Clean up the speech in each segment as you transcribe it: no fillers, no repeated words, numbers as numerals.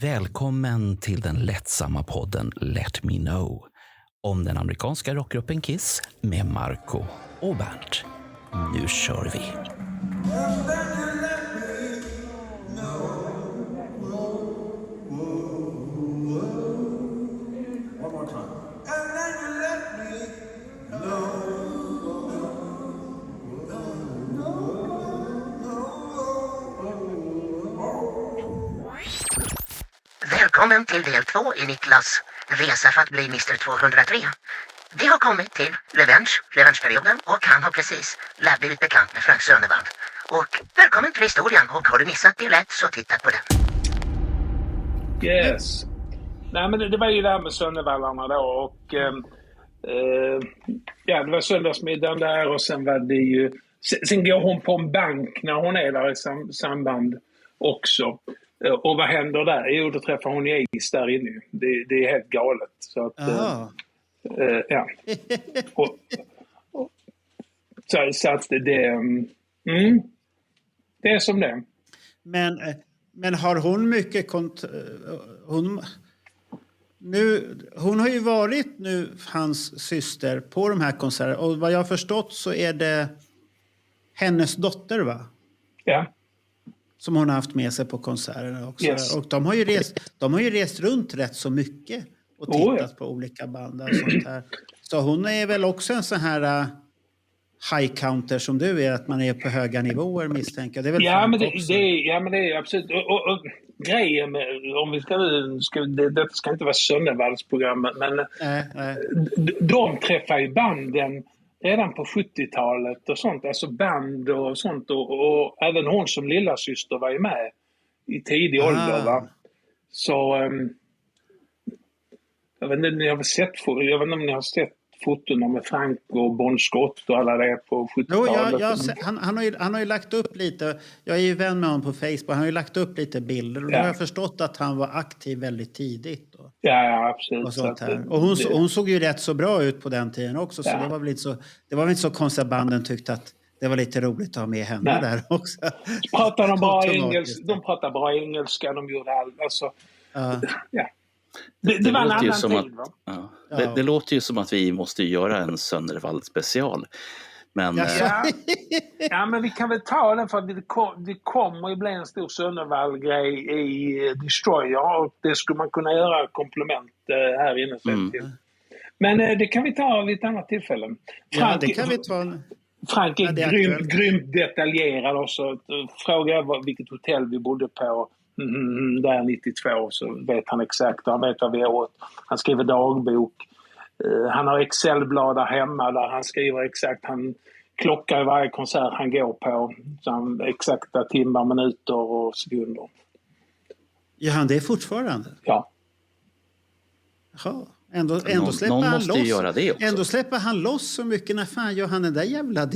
Välkommen till den lättsamma podden Let Me Know om den amerikanska rockgruppen Kiss med Marco och Bernt. Nu kör vi! Välkommen till del 2 i Niklas resa för att bli Mr 203. Vi har kommit till revanschperioden och han har precis blivit bekant med Frank Söndervall. Och välkommen till historien, och har du missat del 1 så titta på den. Yes. Nej, men det var ju det här med Söndervallarna då och ja, det var söndagsmiddagen där och sen var det ju sen går hon på en bank när hon är där i samband också. Och vad händer där? Jo, då träffar hon is där inne. Det är helt galet. Så att, ja. Så att det är som det. Men har hon mycket hon har ju varit nu hans syster på de här konserterna. Och vad jag har förstått så är det hennes dotter, va? Ja. Som hon har haft med sig på konserterna också. Yes. Och de har ju rest runt rätt så mycket och tittat på olika band och sånt här. Så hon är väl också en sån här high counter som du är, att man är på höga nivåer, misstänker. Det är väl men det är absolut. Och grejen med, om vi det ska inte vara Söndervallsprogrammet, men de träffar ju banden redan på 70-talet och sånt, alltså band och sånt, och även hon som lilla syster var ju med i tidig ålder, va? Så jag vet inte om ni har sett fotorna med Frank och Bon Scott och alla det på 70-talet. Han har ju lagt upp lite, jag är ju vän med honom på Facebook, han har ju lagt upp lite bilder och då har jag förstått att han var aktiv väldigt tidigt. Ja, absolut. Och, sånt här. Och hon såg ju rätt så bra ut på den tiden också, så det var väl inte så konstigt att banden tyckte att det var lite roligt att ha med henne där också. Pratar de bra engelska, de pratar bra engelska, de gjorde allt. Alltså, ja. Det var en annan tid, va? Det låter ju som att vi måste göra en Söndervall special. Men, men vi kan väl ta den, för att det kommer ju bli en stor Söndervall-grej i Destroyer, och det skulle man kunna göra komplement här inne sen till. Men det kan vi ta vid ett annat tillfälle. Frank, det kan vi ta. Frank är grymt detaljerad också. Fråga vilket hotell vi bodde på där 92, så vet han exakt. Han vet vad vi åt. Han skriver dagbok. Han har Excel-blad där hemma där han skriver exakt. Han klockar i varje konsert han går på. Så han exakta timmar, minuter och sekunder. Ja, han det är fortfarande? Ja. Jaha. Ändå släpper någon han måste loss. Göra det också. Ändå släpper han loss så mycket. När fan gör han den där jävla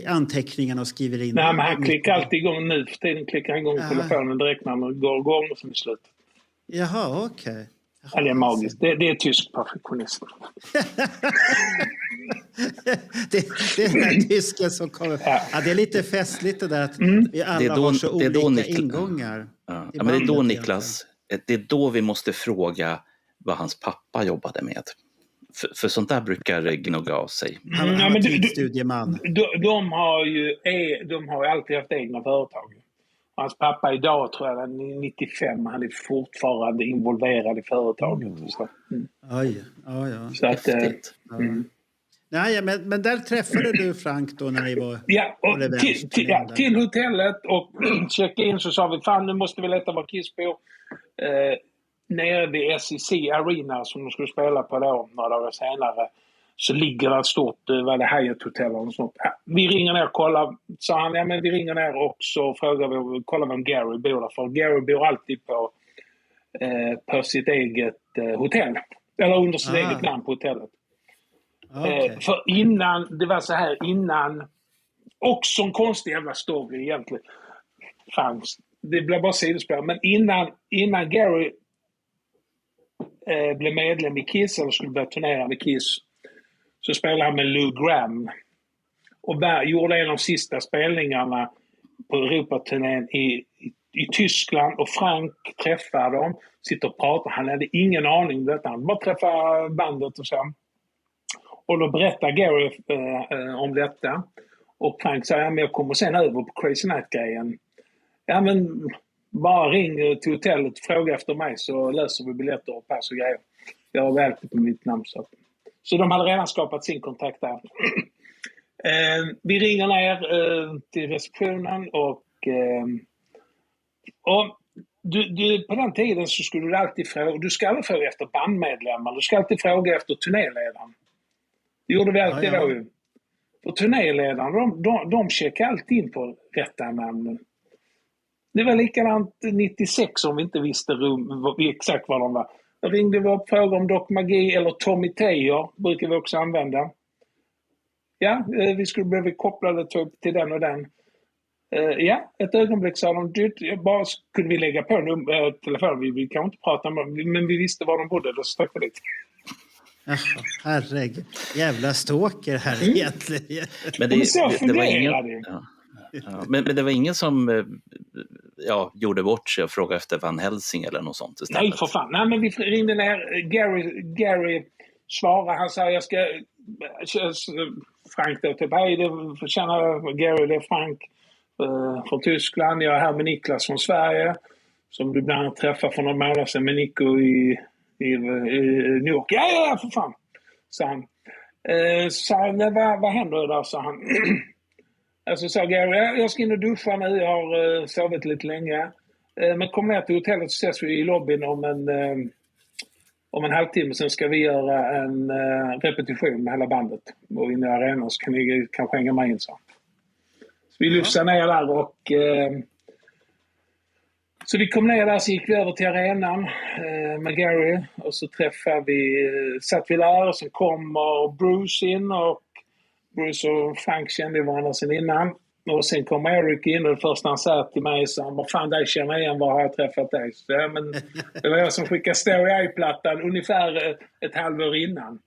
anteckningarna och skriver in? Nej, men han klickar alltid igång nu för tiden. Klickar han igång telefonen direkt när man går igång och sen slut. Jaha, okej. Det är magiskt. Det är tysk perfektionism. det är tysken som kommer. Ja, det är lite festligt det där att vi alla har så olika ingångar. Ja, men det är då, Niklas, det är då vi måste fråga vad hans pappa jobbade med. För sånt där brukar gnugga av sig. Han var tidsstudieman. De har ju alltid haft egna företag. Hans pappa idag tror jag är 95. Han är fortfarande involverad i företaget. Oj, ja. Så att, Nej, men där träffade du Frank då när ni var till hotellet och checkade in, så sa vi, fan nu måste vi leta var Kiss bor. Nere vid SEC Arena som de skulle spela på då några dagar senare, så ligger det ett stort Hyatt Hotel och sånt. Vi ringer ner och kollar, sa han. Ja, men vi ringer ner och så frågar vi, kollar om Gary bor där, för Gary bor alltid på sitt eget hotell, eller under sitt eget namn på hotellet. För innan, det var så här innan, också en konstig jävla story egentligen fanns, det blev bara sidospår, men innan Gary blev medlem i Kiss eller skulle börja turnera med Kiss, så spelade han med Lou Gramm och gjorde en av de sista spelningarna på Europaturnén i i Tyskland och Frank träffar dem, sitter och pratar. Han hade ingen aning om detta. Han bara träffar bandet och så. Och då berättar Gary om detta. Och Frank säger, men jag kommer sen över på Crazy Night-grejen. Ja, men bara ring till hotellet och fråga efter mig så löser vi biljetter och pass och grejer. Jag har väl på mitt namn. Så de hade redan skapat sin kontakt där. Vi ringer ner till receptionen och du, på den tiden så skulle du alltid fråga, du ska aldrig fråga efter bandmedlemmar, du ska alltid fråga efter turnéledaren. Det gjorde vi alltid då ju. Och turnéledaren, de checkar alltid in på rätta namn. Det var likadant 96 om vi inte visste exakt vad de var. Då ringde vi upp fråga om Doc Magi eller Tommy Taylor, brukar vi också använda. Ja, vi skulle behöva koppla det till den och den. Ja, ett ögonblick sa de, bara skulle vi lägga på telefon, vi kan inte prata med, men vi visste var de bodde, då stack vi dit. Jaha, herregud. Jävla stalker här egentligen. Men det var ingen, men det var ingen som gjorde bort sig och frågade efter Van Helsing eller något sånt istället? Nej, för fan. Nej, men vi ringde ner. Gary svarade. Han sa, jag ska... Frank då, typ, hej, det känner Gary, det är Frank från Tyskland. Jag är här med Niklas från Sverige. Som du bland annat träffade för några månader sedan med Nico i New York. Ja, för fan. Så han. Så vad händer där, sa han. Alltså sa Gary, jag ska in och duscha nu, jag har sovit lite länge. Men kom ner till hotellet så ses vi i lobbyn om en halvtimme. Sen ska vi göra en repetition med hela bandet. Och in i arenan så kan ni kanske hänga med in så. Så vi lyfter ner där och... Så vi kom ner där, så gick vi över till arenan med Gary. Och så satt vi där och så kommer Bruce in och Bruce och Frank kände varandra sedan innan. Och sen kom Eric in och det första han sa till mig så han bara, fan dig känner igen, var har jag träffat dig? Så, ja, men det var jag som skickade Story Eye-plattan ungefär ett halvår innan.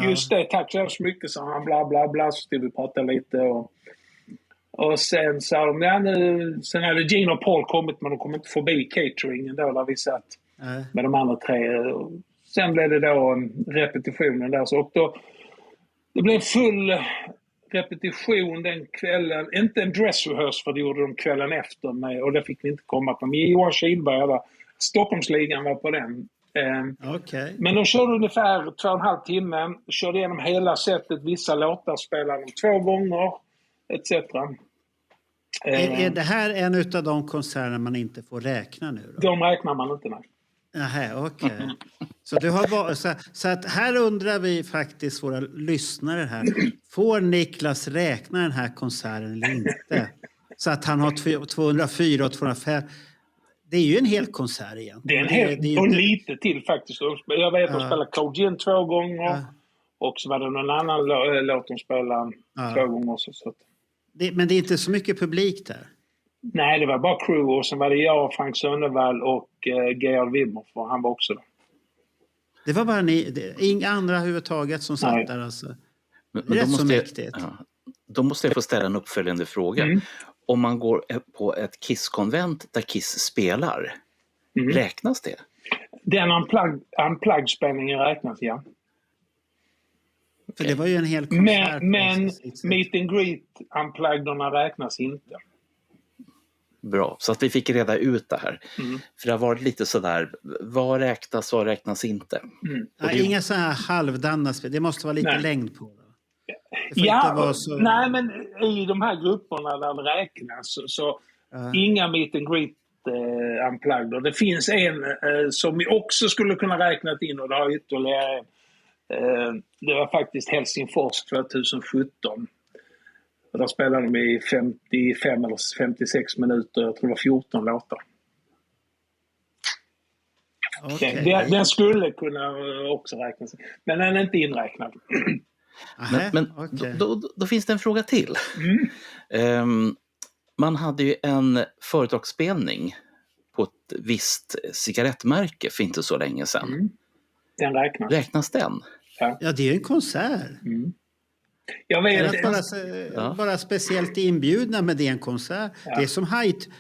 Just det, tack så mycket, sa han, bla bla bla, så vi pratade lite och sen sa de, sen hade Gene och Paul kommit, men de kom inte förbi cateringen då där vi satt med de andra tre. Sen blev det då en repetition där, så och då det blev full repetition den kvällen. Inte en dress rehearsal, för det gjorde de kvällen efter mig. Och det fick vi inte komma på. Men Johan Kihlberg var Stockholmsligan var på den. Okay. Men de körde ungefär 2,5 timmar. Körde igenom hela sättet. Vissa låtar spelade de 2 gånger. Etc. Är det här en av de konserter man inte får räkna nu då? De räknar man inte, nej. Aha, okej. Så du har så att här undrar vi faktiskt våra lyssnare här. Får Niklas räkna den här konserten eller inte? Så att han har 204 och 205. Det är ju en hel konsert igen. Det är en hel, och lite till faktiskt. Jag vet att de spelar Cold Gin 2 gånger. Och så var det någon annan låt de spelade 2 gånger. Så. Men det är inte så mycket publik där? Nej, det var bara crew och sen var det jag, Frank Sönnevall och Georg Wimmer, för han var också där. Det var bara inga andra överhuvudtaget som satt där alltså. Men rätt så mäktigt. Då måste jag få ställa en uppföljande fråga. Om man går på ett Kiss-konvent där Kiss spelar, räknas det? Den unplugged-spelningen räknas, ja. För det var ju en hel konsert. Men meet and greet unplugged-erna räknas inte. Bra, så att vi fick reda ut det här. För det har varit lite sådär, vad räknas inte? Nej, inga så här halvdana spel, det måste vara lite längd på det. Nej, men i de här grupperna där det räknas så inga meet and greet unplugged. Det finns en som vi också skulle kunna räkna in, och det har ytterligare det var faktiskt Helsingfors 2017. Och där spelade de i 55 eller 56 minuter. Jag tror det var 14 låtar. Okay. Den skulle kunna också räknas. Men den är inte inräknad. Men då finns det en fråga till. Man hade ju en företagsspelning på ett visst cigarettmärke för inte så länge sedan. Den räknas. Räknas den? Ja, det är ju en konsert. Jag vet bara speciellt inbjudna med det en konsert. Ja. Det är som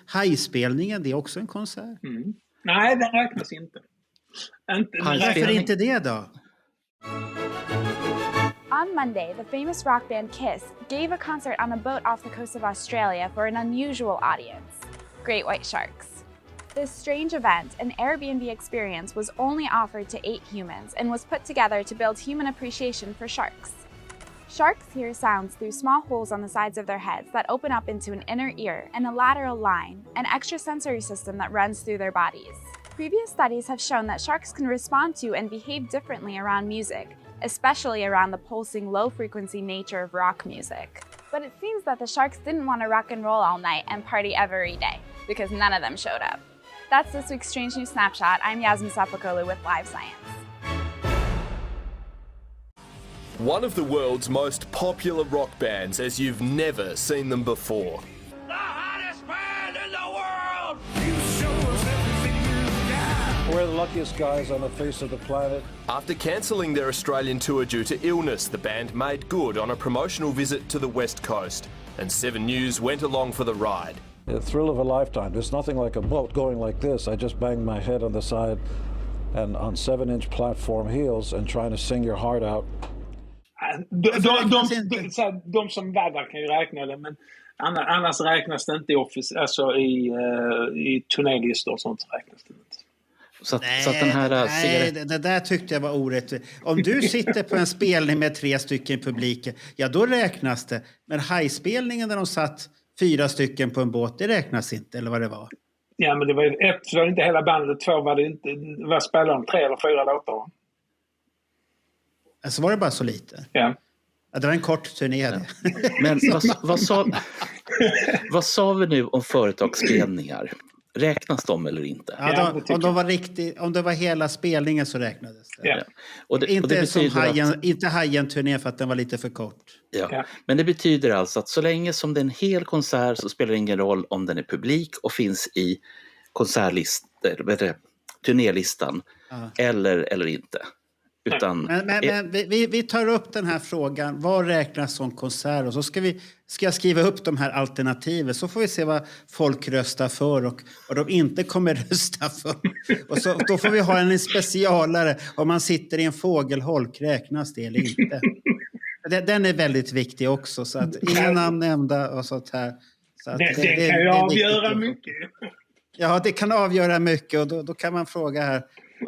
hajspelningen, det är också en konsert. Mm. Nej, den räknas inte. Varför inte det då? On Monday, the famous rock band Kiss gave a concert on a boat off the coast of Australia for an unusual audience, great white sharks. This strange event, an Airbnb experience, was only offered to 8 humans and was put together to build human appreciation for sharks. Sharks hear sounds through small holes on the sides of their heads that open up into an inner ear and a lateral line, an extrasensory system that runs through their bodies. Previous studies have shown that sharks can respond to and behave differently around music, especially around the pulsing, low-frequency nature of rock music. But it seems that the sharks didn't want to rock and roll all night and party every day, because none of them showed up. That's this week's Strange News Snapshot. I'm Yasmin Sapakolu with Live Science. One of the world's most popular rock bands as you've never seen them before. The hottest band in the world! We're the luckiest guys on the face of the planet. After cancelling their Australian tour due to illness, the band made good on a promotional visit to the West Coast, and 7 News went along for the ride. The thrill of a lifetime. There's nothing like a boat going like this. I just banged my head on the side and on 7-inch platform heels and trying to sing your heart out. De som var där kan ju räkna det, men annars räknas det inte i turnélistor och sånt räknas det inte. Så att den här det där tyckte jag var orättvist. Om du sitter på en spelning med 3 stycken i publiken, ja då räknas det. Men hajspelningen där de satt 4 stycken på en båt, det räknas inte, eller vad det var? Ja, men det var 1 var det inte hela bandet, 2 var det inte, vad spelade de, 3 eller 4 låtar? Alltså var det bara så lite? Ja. Ja, det var en kort turné. Ja. Men vad sa vi nu om företagsspelningar? Räknas de eller inte? Ja, om det var hela spelningen så räknades det. Ja. Och det inte betyder som inte Hajen-turné för att den var lite för kort. Ja. Men det betyder alltså att så länge som det är en hel konsert så spelar det ingen roll om den är publik och finns i turnélistan eller inte. Utan men vi tar upp den här frågan, vad räknas som konsert, och så ska jag skriva upp de här alternativen, så får vi se vad folk röstar för och vad de inte kommer rösta för. Och så, då får vi ha en specialare om man sitter i en fågelholk, räknas det eller inte. Den är väldigt viktig också, så att inga namn nämnda och sånt här. Så att det kan ju avgöra mycket. Ja, det kan avgöra mycket, och då kan man fråga här,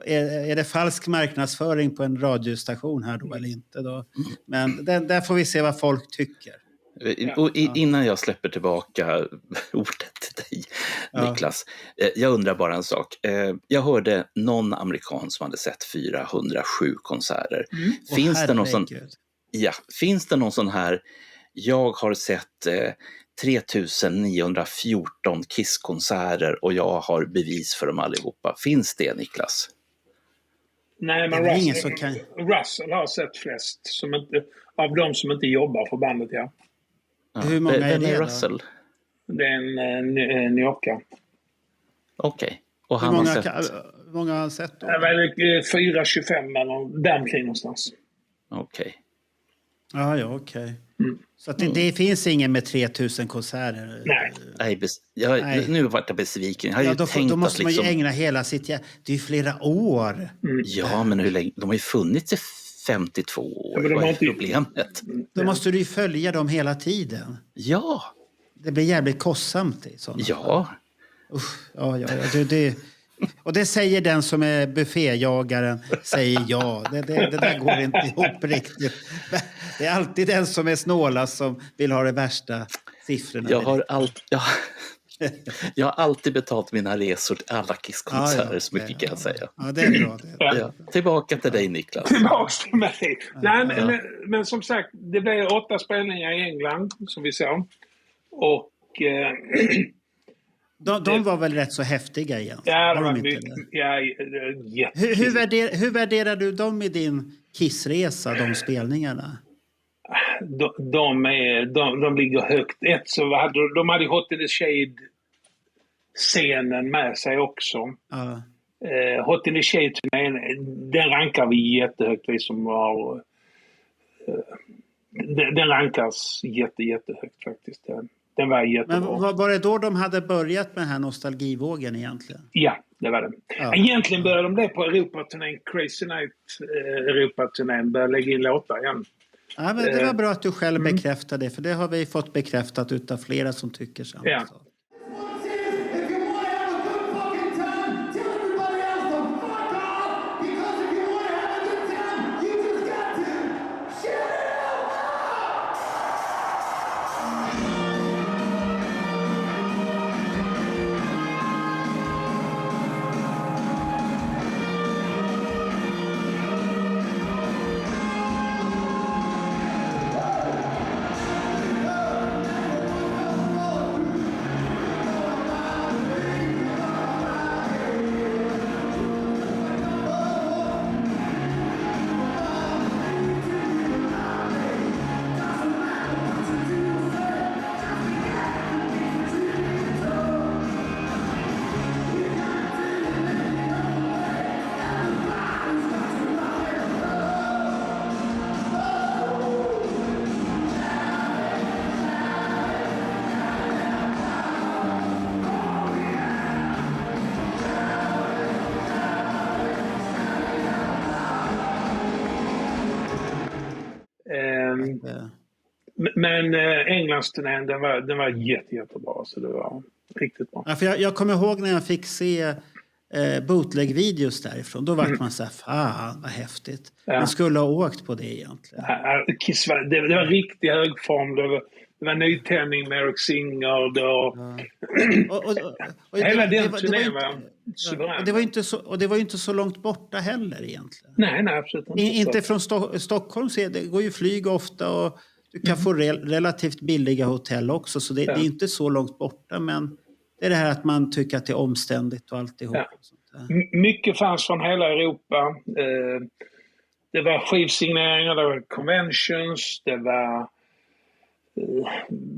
är det falsk marknadsföring på en radiostation här då eller inte då? Men där får vi se vad folk tycker. Och innan jag släpper tillbaka ordet till dig, Niklas, jag undrar bara en sak. Jag hörde någon amerikan som hade sett 407 konserter. Finns det någon sån här, jag har sett 3914 Kiss-konserter och jag har bevis för dem allihopa. Finns det, Niklas? Nej, men Russell har sett flest av de som inte jobbar för bandet, ja. Hur många är det Russell? Det är en New Yorker. Okej. Och han har sett... Hur många har han sett då? 425 eller däromkring någonstans. Okej. Ja, okej. Så att det finns ingen med 3000 konserter? Nej. Nu vart jag besviken. Då måste man ju ägna hela sitt... Det är ju flera år. Ja, men hur länge? De har ju funnits i 52 år. Vad är problemet? Då måste du ju följa dem hela tiden. Ja. Det blir jävligt kostsamt i sådana fall. Och det säger den som är bufféjagaren, säger ja. Det där går inte ihop riktigt. Det är alltid den som är snålast som vill ha de värsta siffrorna. Jag har alltid betalt mina resor till alla Kiss-konserter, så mycket kan jag säga. Ja, det är bra. Tillbaka till dig, Niklas. Tillbaka till mig. Men som sagt, det blev 8 spelningar i England, som vi såg. Och... De var väl rätt så häftiga igen? Ja, Hur värderar du dem i din Kiss-resa, de spelningarna? De ligger högt. De hade Hot in the Shade-scenen med sig också. Hot in the Shade, den rankar vi jättehögt, vi som var Den rankas jättehögt faktiskt. Den var jättebra. Men var det då de hade börjat med den här nostalgivågen egentligen? Ja, det var det. Ja. Egentligen började de det på Europaturnén, Crazy Night Europaturnén, började lägga in låtar igen. Ja, men det var bra att du själv bekräftade det, för det har vi fått bekräftat utav flera som tycker samma ja. sak. Men Englandsturnén, den var jättebra, så det var riktigt bra. Ja, för jag kommer ihåg när jag fick se bootleg-videos därifrån. Då var man så här, fan vad häftigt. Ja. Man skulle ha åkt på det egentligen. Kiss det var riktigt hög form. Det var nytändning med Eric Singer. Hela den turnén var suverän. Det var ju inte så långt borta heller egentligen. Nej, absolut inte. Inte från Stockholm, så det går ju flyg ofta och du kan få relativt billiga hotell också. Så det är inte så långt borta, men det är det här att man tycker att det är omständigt och alltihop. Ja. Mycket fanns från hela Europa. Det var skivsigneringar, det var conventions, det var...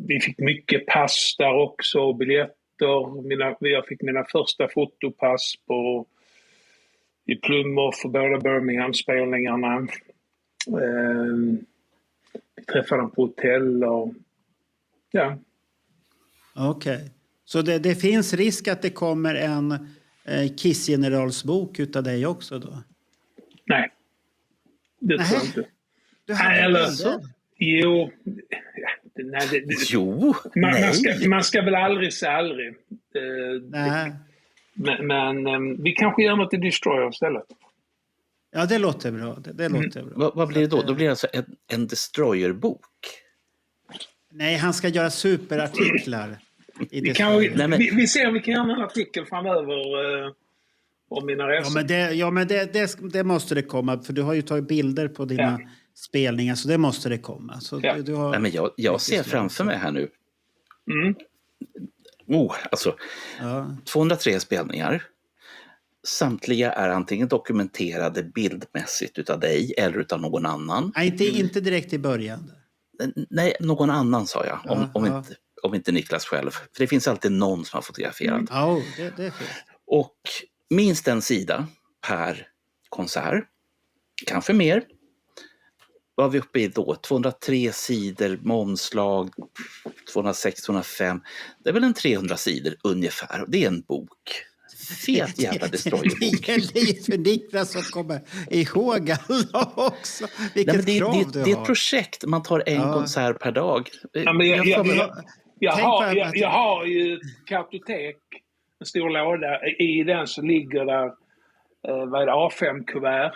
Vi fick mycket pass där också, biljetter. Jag fick mina första fotopass i Plymouth för båda Birmingham-spelningarna. Vi träffade dem på hotell och... Ja. Okej. Så det finns risk att det kommer en Kiss-generalsbok utav dig också då? Nej. Det tror jag inte. Du hade Jo. Jo. Man ska väl aldrig säga aldrig. Nej. Men vi kanske gör något i Destroyer istället. Ja, det låter bra. Det låter bra. Vad blir det då? Då blir det alltså en Destroyer-bok? Nej, han ska göra superartiklar. Vi ser om vi kan göra en artikel framöver om mina resor. Men det måste det komma. För du har ju tagit bilder på dina spelningar, så det måste det komma. Så du har... Nej, men jag ser framför mig här nu. 203 spelningar. Samtliga är antingen dokumenterade bildmässigt utav dig eller utav någon annan. Nej, inte direkt i början. Nej, någon annan sa jag. Om inte Niklas själv. För det finns alltid någon som har fotograferat. Det är fint. Och minst en sida per konsert. Kanske mer. Vad är vi uppe i då? 203 sidor med omslag, 206-205. Det är väl en 300 sidor ungefär. Det är en bok. Fet jävla Destroyer-bok. Det är för Niklas som kommer ihåg alla också. Vilket det krav det är ett projekt. Man tar en konsert per dag. Jag har ju ett kartotek, en stor låda. I den så ligger där A5-kuvert.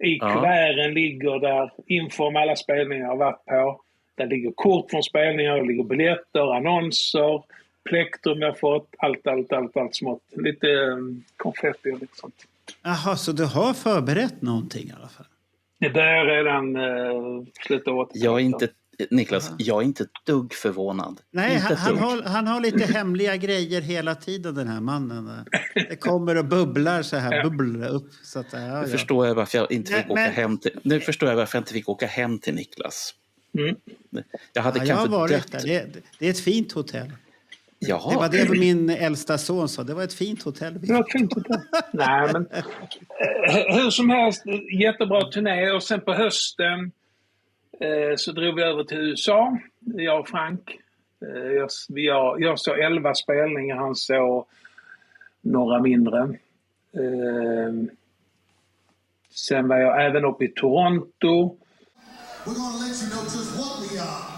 I kuverten ligger där info om alla spelningar jag har varit på. Där ligger kort från spelningar, där ligger biljetter, annonser, plektrum jag fått, allt smått. Lite konfetti och lite sånt. Jaha, så du har förberett någonting i alla fall? Det börjar redan slutet av 80-talet. Jag är inte ett dugg förvånad. Nej, han har lite hemliga grejer hela tiden, den här mannen. Det kommer och bubblar så här, bubblar upp. Så att, Nu förstår jag varför jag inte fick åka hem till... Nu förstår jag varför jag inte fick åka hem till Niklas. Jag hade kanske varit där. Det är ett fint hotell. Jaha. Det var det min äldsta son sa. Det var ett fint hotell. Det var ett fint hotell. Nej, men hur som helst, jättebra turné. Och sen på hösten så drog vi över till USA, jag och Frank. Jag såg 11 spelningar, han såg några mindre. Sen var jag även uppe i Toronto. We're gonna let you know just what we are.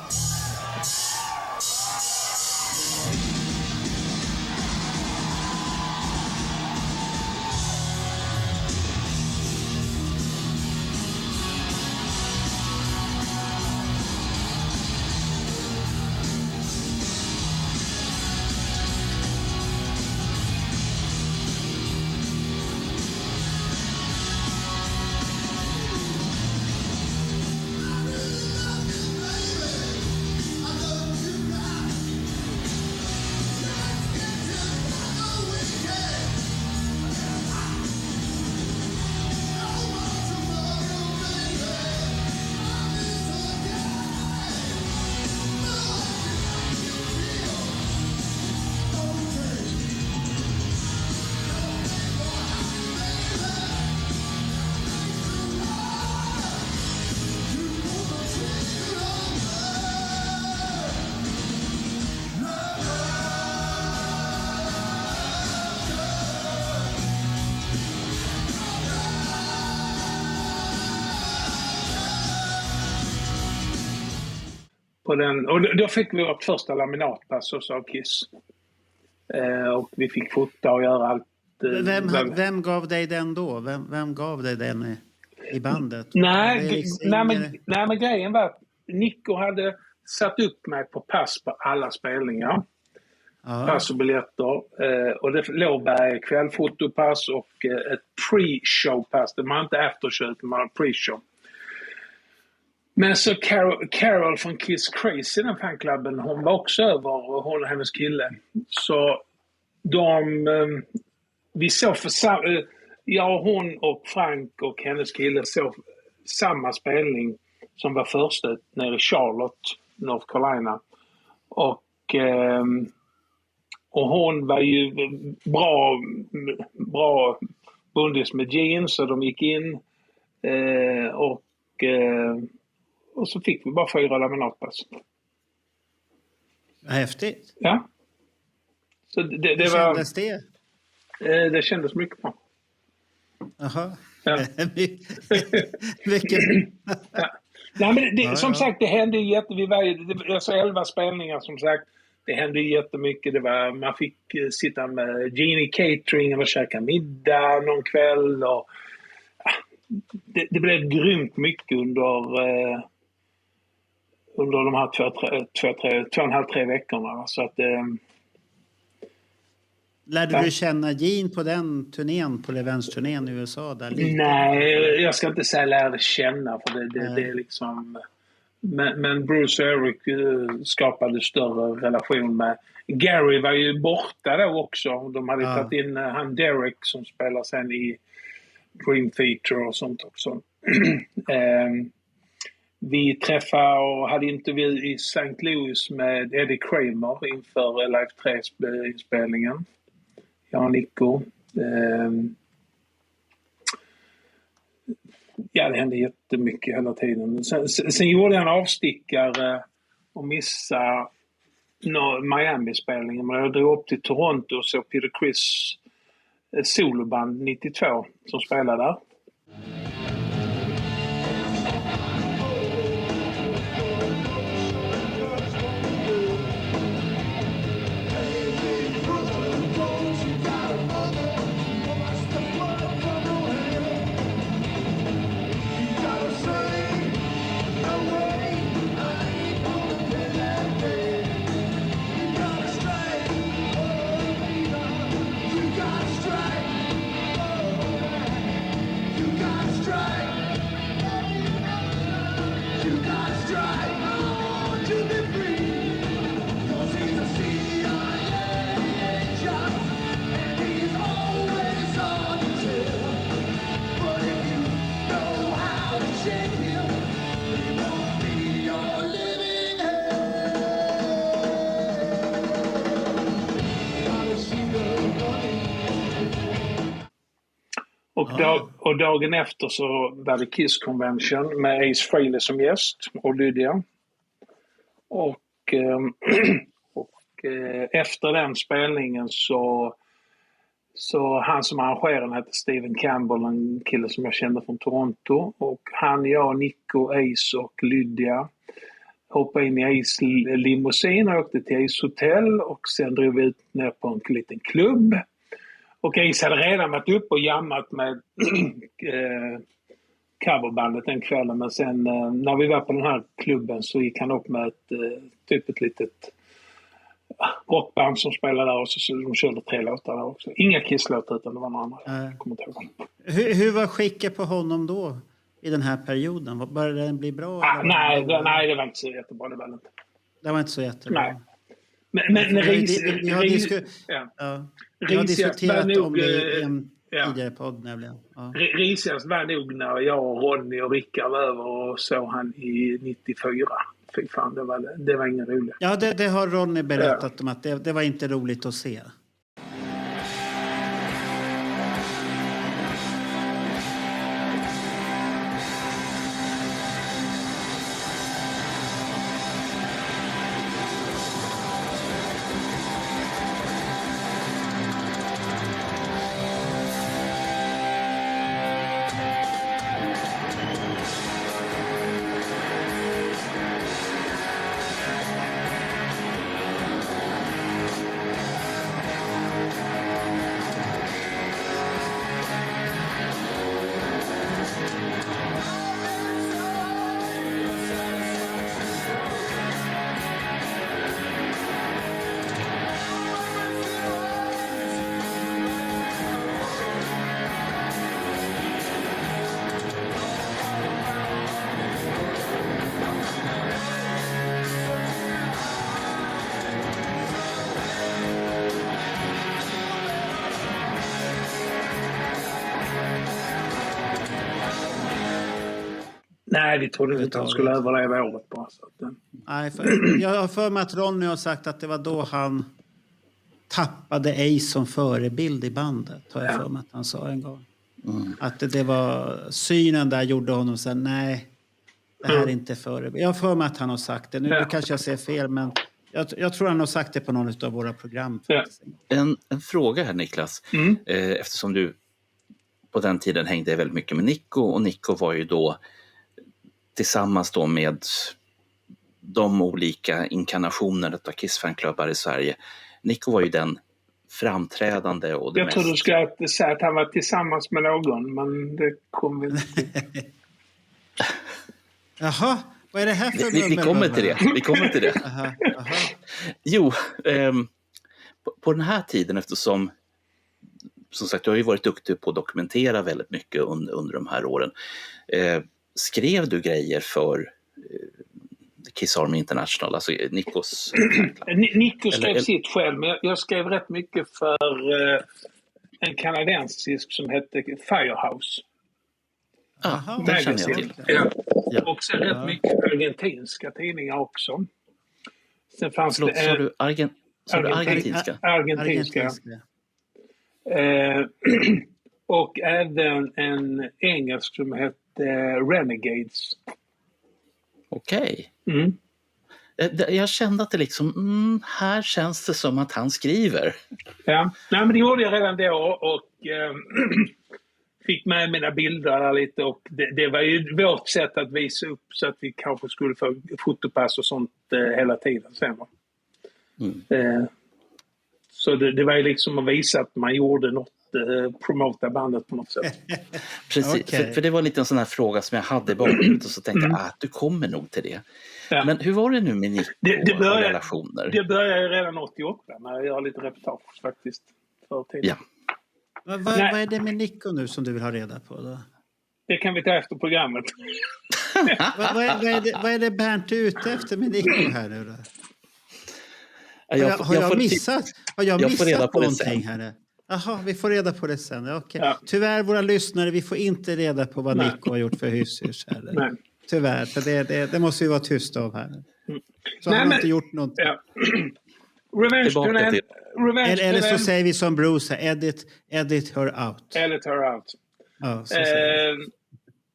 På den, och då fick vi vårt första laminatpass hos Kiss. Och vi fick fota och göra allt. Vem gav dig den då? Vem gav dig den i bandet? Nej, men grejen var att Nico hade satt upp mig på pass på alla spelningar. Pass och biljetter. Och det låg kvällfotopass och ett pre-show-pass. Det var inte aftershow, det var pre-show. Men så Carol från Kiss Crazy, den fanklubben, hon var också över, hon och hennes kille. Så vi såg jag, hon och Frank och hennes kille såg samma spelning som var första nere i Charlotte, North Carolina. Och hon var ju bra bundis med jeans, så de gick in och så fick vi bara 4 laminatpass. Häftigt. Ja. Så det var... kändes det? Det kändes mycket bra. Jaha. Ja. Mycket. Ja. Nej, men som sagt, det hände jag såg 11 spelningar som sagt. Det hände jättemycket. Man fick sitta med Genie Catering och käka middag någon kväll. Och, det blev grymt mycket under de här 2,5-3 veckorna. Så att, lärde du känna Gene på den turnén, på Revenge-turnén i USA? Där lite? Nej, jag ska inte säga lärde känna, för det är liksom... Men Bruce och Eric skapade större relation med... Gary var ju borta då också. De hade tagit in han Derek som spelar sen i Dream Theater och sånt också. Vi träffade och hade intervju i St. Louis med Eddie Kramer inför Live 3-inspelningen. Jag och Nico. Ja, det hände jättemycket hela tiden. Sen gjorde jag en avstickare och missade Miami-spelningen. Men jag drog upp till Toronto och såg Peter Criss soloband 92 som spelade där. Och dagen efter så var det Kiss Convention med Ace Frehley som gäst och Lydia. Och efter den spelningen så han som arrangerade hette Stephen Campbell, en kille som jag kände från Toronto. Och han, jag, Nico, Ace och Lydia hoppade in i Ace limousin och åkte till Ace hotell och sen drog vi ut ner på en liten klubb. Och Ace hade redan varit upp och jammat med coverbandet den kvällen, men sen när vi var på den här klubben så gick han upp med ett litet rockband som spelade där och så de körde 3 låtar där också. Inga Kiss-låtar utan det var några andra. Hur var skicket på honom då i den här perioden? Började den bli bra? Nej, det var inte så jättebra. Det var inte så jättebra. Nej. Men vi har diskuterat om det i en tidigare podd nämligen. Ja. Risigast var nog när jag och Ronny och Rickard var över och såg han i 94. Fy fan, det var ingen roligt. Ja, det har Ronny berättat om att det var inte roligt att se. Nej, vi trodde inte att han skulle överleva året bara. Så att, Nej, jag har för mig att Ronny har sagt att det var då han tappade Ace som förebild i bandet. Har jag för mig att han sa en gång. Att det var synen där gjorde honom så här, nej, det här är inte förebild. Jag har för mig att han har sagt det. Nu kanske jag säger fel, men jag tror han har sagt det på någon av våra program. En fråga här, Niklas. Eftersom du på den tiden hängde väldigt mycket med Nico, och Nico var ju då tillsammans då med de olika inkarnationerna av Kiss-fanklubbar i Sverige. Nico var ju den framträdande och det jag tror du ska säga att han var tillsammans med någon, men det kommer inte. Jaha, vad är det här för vi kommer till det. Aha. Jo, på den här tiden, eftersom som sagt, jag har ju varit duktig på att dokumentera väldigt mycket under de här åren. Skrev du grejer för Kiss Army International, alltså Nikos? Nico skrev sitt själv, men jag skrev rätt mycket för en kanadensisk som hette Firehouse. Det känner jag till. Ja. Och sen rätt mycket argentinska tidningar också. Sen fanns det... Sa du argentinska? Argentinska. Och även en engelsk som hette Renegades. Okej. Jag kände att det liksom, här känns det som att han skriver. Ja, nej, men det gjorde jag redan då och fick med mina bilder där lite, och det var ju vårt sätt att visa upp så att vi kanske skulle få fotopass och sånt hela tiden sen. Så det var ju liksom att visa att man gjorde något, promota bandet på något sätt. Precis, Okay. för det var lite en sån här fråga som jag hade i bakhuvudet och så tänkte jag att du kommer nog till det. Ja. Men hur var det nu med Nico och relationer? Det började ju redan 88 när jag gör lite reportage faktiskt. Ja. Vad är det med Nico nu som du vill ha reda på då? Det kan vi ta efter programmet. Vad är det Bernt är ute efter med Nico här nu då? Har jag missat någonting här? Jaha, vi får reda på det sen. Okay. Ja. Tyvärr, våra lyssnare, vi får inte reda på vad Nico har gjort för hyss här. Tyvärr, för det måste vi vara tysta av här. Så han har inte gjort något. Ja. Revenge eller så säger vi som Bruce, edit her out. Edit her out. Ja, så säger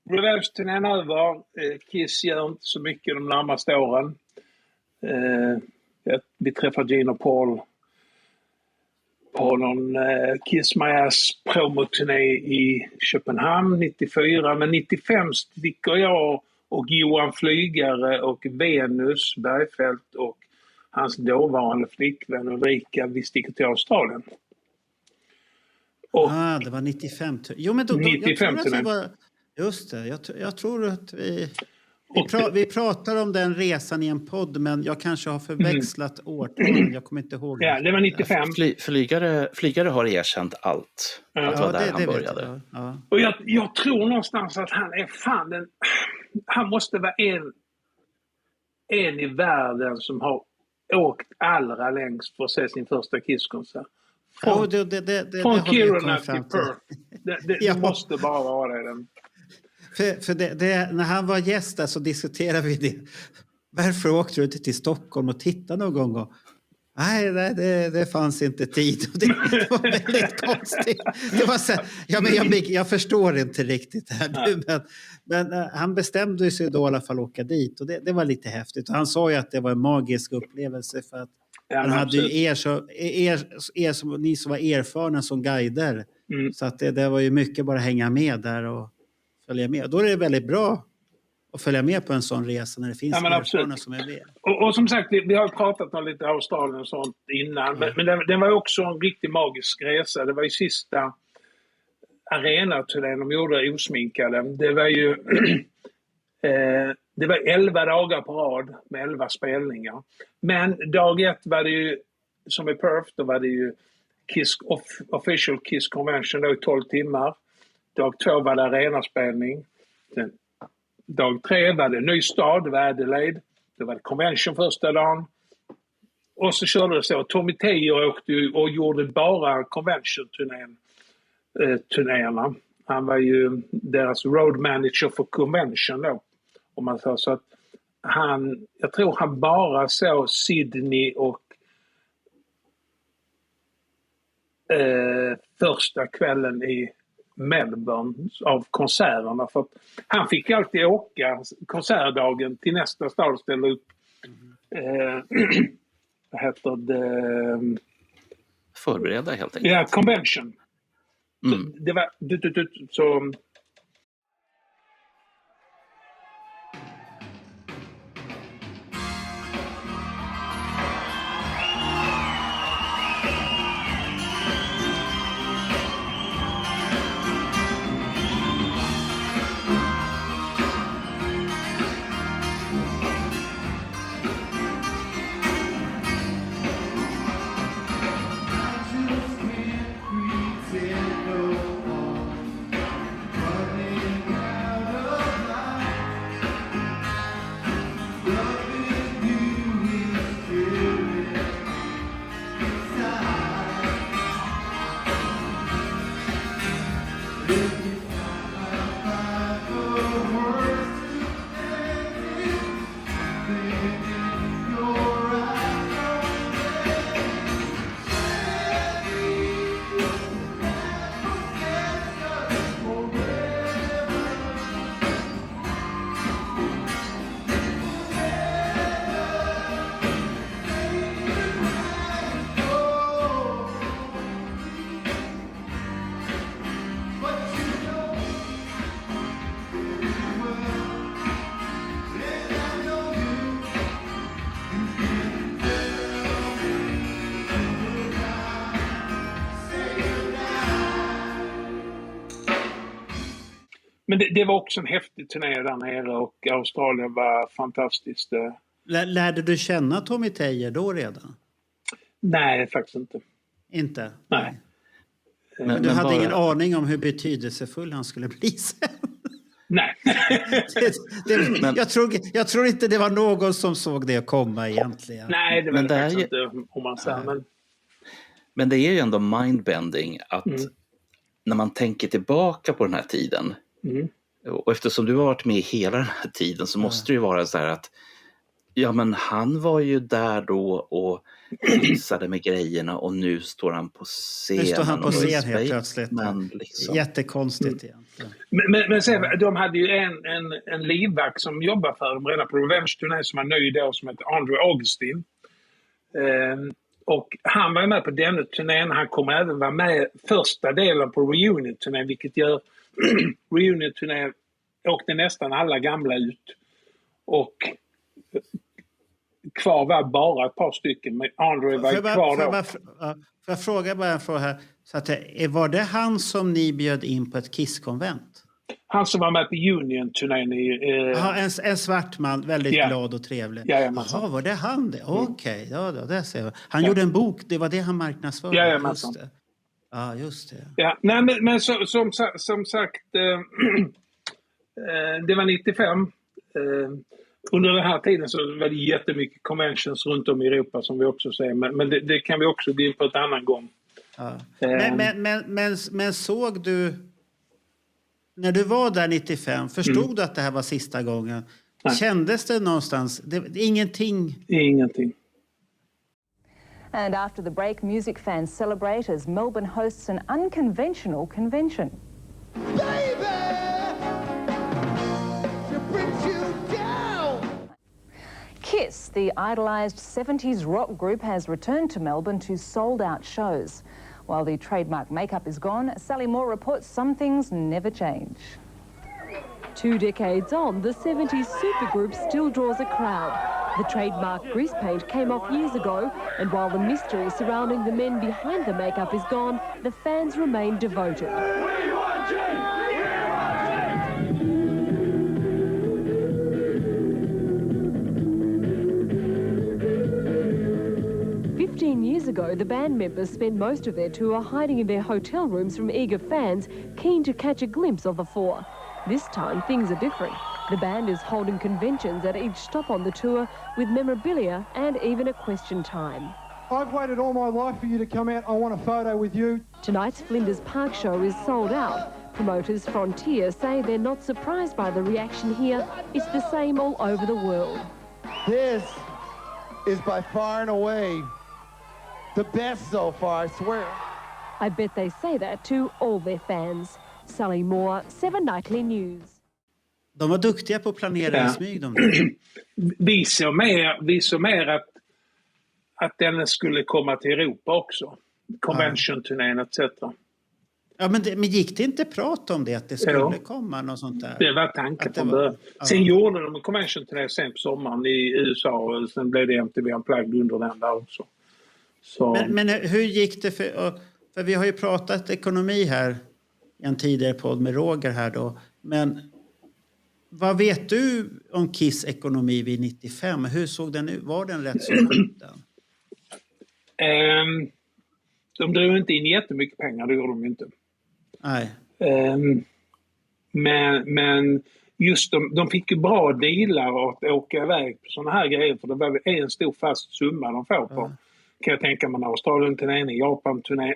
Revenge-turnén över. Kiss gör inte så mycket de närmaste åren. Vi träffar Gene och Paul på någon Kiss My Ass promoturné i Köpenhamn 94. Men 95 sticker jag och Johan Flygare och Venus Bergfeldt och hans dåvarande flickvän Ulrika, vi sticker till Australien. Och, det var 95. Jo, men då 95 jag tror att det var, just det, jag tror att vi pratar om den resan i en podd, men jag kanske har förväxlat årtal. Jag kommer inte ihåg. Ja, det var 95. Flygare har erkänt allt. Att det var där han började. Ja. Och jag tror någonstans att han är han måste vara en i världen som har åkt allra längst för att se sin första Kisskonsert. Från Kiruna till Perth. Det måste bara vara den. För när han var gäst där så diskuterade vi det. Varför åkte du inte till Stockholm och tittade någon gång? Nej, det fanns inte tid. Det var väldigt konstigt. Det var så, jag förstår inte riktigt här nu, men han bestämde sig då i alla fall åka dit. Och det var lite häftigt. Och han sa ju att det var en magisk upplevelse för att han hade ju er som ni som var erfarna som guider. Så att det var ju mycket bara hänga med där och följa med. Och då är det väldigt bra att följa med på en sån resa när det finns erfarna som är med. Och som sagt, vi har pratat om lite Australien och sånt innan. Men den var också en riktigt magisk resa. Det var ju sista arenaturnén de gjorde osminkade. Det var ju det var 11 dagar på rad med 11 spelningar. Men dag 1 var det ju, som i Perth, då var det ju official Kiss Convention då i 12 timmar. Dag 2 var det arenaspelning. Dag 3 var det ny stad, det var Adelaide. Det var det convention första dagen. Och så körde det så. Tommy Teijer åkte ju och gjorde bara convention-turnéerna. Han var ju deras road manager för convention då. Om man sa så att jag tror han bara såg Sydney och första kvällen i Melbourne av konserterna, för att han fick alltid åka konsertdagen till nästa stad och ställa upp vad heter det? Förbereda helt enkelt. Ja, convention. Det var så. Men det var också en häftig turné där nere och Australien var fantastiskt. Lärde du känna Tommy Teijer då redan? Nej, faktiskt inte. Inte? Nej. Men du hade ingen aning om hur betydelsefull han skulle bli sen? Nej. Jag tror inte det var någon som såg det komma egentligen. Nej, det var det faktiskt inte, om man säger. Men det är ju ändå mindbending att när man tänker tillbaka på den här tiden, och eftersom du har varit med hela den här tiden så måste det ju vara så här att ja, men han var ju där då och visade med grejerna och nu står han på scenen. Nu står han på scen helt plötsligt. Men liksom. Jättekonstigt igen. Men sen, de hade ju en livvakt som jobbade för dem redan på Revenge-turnén som var ny då, som hette Andre Augustin. Och han var med på den turnén. Han kommer även vara med första delen på Reunion-turnén, vilket gör Reunion-turnén åkte nästan alla gamla ut. Och kvar var bara ett par stycken, men Andre var kvar då. Får jag fråga bara en fråga här? Så att, var det han som ni bjöd in på ett Kiss-konvent? Han som var med på Union-turnén en svart man, väldigt glad och trevlig. Jaha, var det han det? Okej, ja, det ser jag. Han gjorde en bok, det var det han marknadsförde. Just det. Ja, just det. Ja, nej, men som sagt, det var 95. Under den här tiden så var det jättemycket conventions runt om i Europa som vi också ser. Men det kan vi också gå in på ett annan gång. Ja. Men såg du, när du var där 95, förstod du att det här var sista gången? Nej. Kändes det någonstans? Ingenting? Ingenting. And after the break, music fans celebrate as Melbourne hosts an unconventional convention. Baby! She brings you down! Kiss, the idolised 70s rock group, has returned to Melbourne to sold-out shows. While the trademark makeup is gone, Sally Moore reports some things never change. 2 decades on, the 70s supergroup still draws a crowd. The trademark grease paint came off years ago, and while the mystery surrounding the men behind the makeup is gone, the fans remain devoted. 15 years ago, the band members spent most of their tour hiding in their hotel rooms from eager fans keen to catch a glimpse of the four. This time, things are different. The band is holding conventions at each stop on the tour with memorabilia and even a question time. I've waited all my life for you to come out. I want a photo with you. Tonight's Flinders Park show is sold out. Promoters Frontier say they're not surprised by the reaction here. It's the same all over the world. This is by far and away the best so far, I swear. I bet they say that to all their fans. Sally Moore, 7 Nightly News. De var duktiga på att planera i smyg. Vi såg mer att den skulle komma till Europa också. Convention-turnén etc. Ja, men gick det inte prat om det, att det skulle komma något sånt där? Det var tanken från början. Sen gjorde de en convention-turné sen på sommaren i USA och sen blev det MTV Unplugged under den där också. Så. Men hur gick det för vi har ju pratat ekonomi här i en tidigare podd med Roger här då. Men vad vet du om Kiss ekonomi vid 95? Hur såg den ut? Var den rätt så liten? De drog inte in jättemycket pengar, det gjorde de inte. Nej. Men just de fick ju bra dealar att åka iväg på sådana här grejer. För det var en stor fast summa de får på. Kan jag tänka mig, Australien-turnén, Japan-turnén.